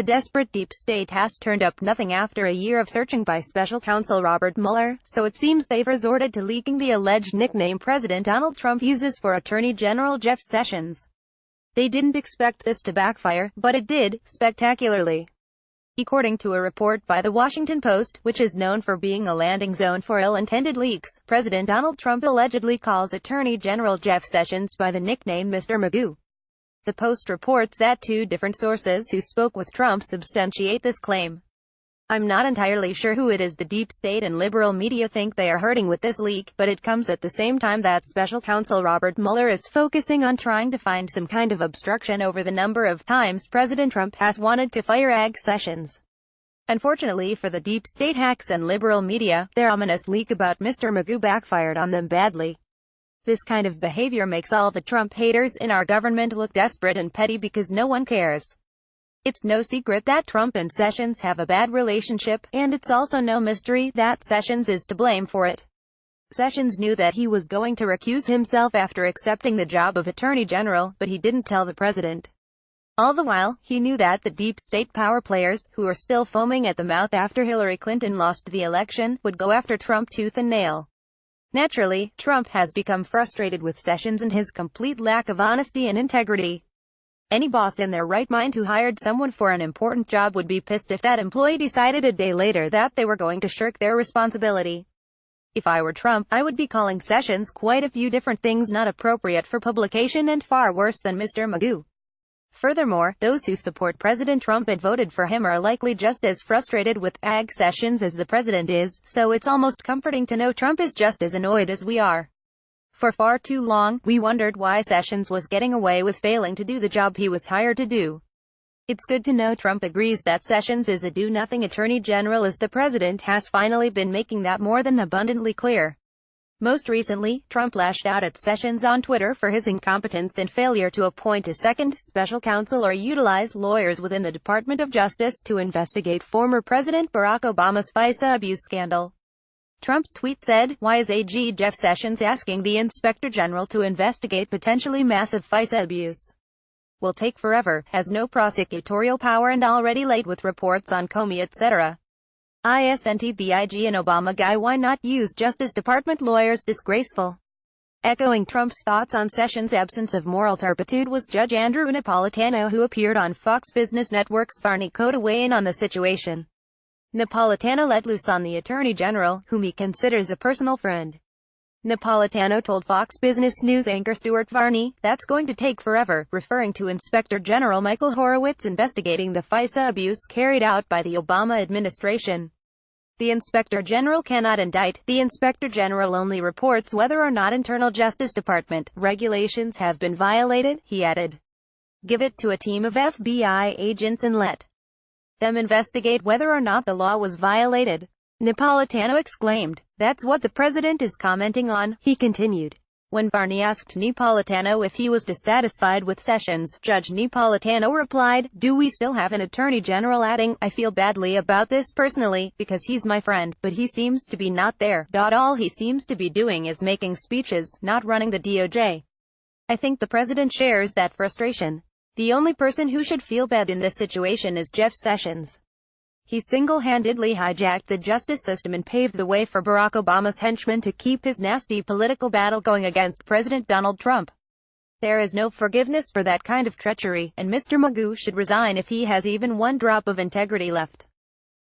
desperate deep state has turned up nothing after a year of searching by Special Counsel Robert Mueller, so it seems they've resorted to leaking the alleged nickname President Donald Trump uses for Attorney General Jeff Sessions. They didn't expect this to backfire, but it did, spectacularly. According to a report by The Washington Post, which is known for being a landing zone for ill-intended leaks, President Donald Trump allegedly calls Attorney General Jeff Sessions by the nickname Mr. Magoo. The Post reports that two different sources who spoke with Trump substantiate this claim. I'm not entirely sure who it is the deep state and liberal media think they are hurting with this leak, but it comes at the same time that Special Counsel Robert Mueller is focusing on trying to find some kind of obstruction over the number of times President Trump has wanted to fire AG Sessions. Unfortunately for the deep state hacks and liberal media, their ominous leak about Mr. Magoo backfired on them badly. This kind of behavior makes all the Trump haters in our government look desperate and petty because no one cares. It's no secret that Trump and Sessions have a bad relationship, and it's also no mystery that Sessions is to blame for it. Sessions knew that he was going to recuse himself after accepting the job of Attorney General, but he didn't tell the president. All the while, he knew that the deep state power players, who are still foaming at the mouth after Hillary Clinton lost the election, would go after Trump tooth and nail. Naturally, Trump has become frustrated with Sessions and his complete lack of honesty and integrity. Any boss in their right mind who hired someone for an important job would be pissed if that employee decided a day later that they were going to shirk their responsibility. If I were Trump, I would be calling Sessions quite a few different things not appropriate for publication and far worse than Mr. Magoo. Furthermore, those who support President Trump and voted for him are likely just as frustrated with AG Sessions as the president is, so it's almost comforting to know Trump is just as annoyed as we are. For far too long, we wondered why Sessions was getting away with failing to do the job he was hired to do. It's good to know Trump agrees that Sessions is a do-nothing attorney general, as the president has finally been making that more than abundantly clear. Most recently, Trump lashed out at Sessions on Twitter for his incompetence and failure to appoint a second special counsel or utilize lawyers within the Department of Justice to investigate former President Barack Obama's FISA abuse scandal. Trump's tweet said, "Why is AG Jeff Sessions asking the Inspector General to investigate potentially massive FISA abuse? Will take forever, has no prosecutorial power and already late with reports on Comey etc. Isn't the IG an Obama guy? Why not use Justice Department lawyers? Disgraceful." Echoing Trump's thoughts on Sessions' absence of moral turpitude was Judge Andrew Napolitano, who appeared on Fox Business Network's Varney Co. to weigh in on the situation. Napolitano let loose on the Attorney General, whom he considers a personal friend. Napolitano told Fox Business News anchor Stuart Varney, "That's going to take forever," referring to Inspector General Michael Horowitz investigating the FISA abuse carried out by the Obama administration. The Inspector General cannot indict. The Inspector General only reports whether or not internal Justice Department regulations have been violated, he added. Give it to a team of FBI agents and let them investigate whether or not the law was violated. Napolitano exclaimed. That's what the president is commenting on, he continued. When Varney asked Napolitano if he was dissatisfied with Sessions, Judge Napolitano replied, "Do we still have an attorney general?" adding, "I feel badly about this personally, because he's my friend, but he seems to be not there. All he seems to be doing is making speeches, not running the DOJ. I think the president shares that frustration. The only person who should feel bad in this situation is Jeff Sessions. He single-handedly hijacked the justice system and paved the way for Barack Obama's henchmen to keep his nasty political battle going against President Donald Trump. There is no forgiveness for that kind of treachery, and Mr. Magoo should resign if he has even one drop of integrity left."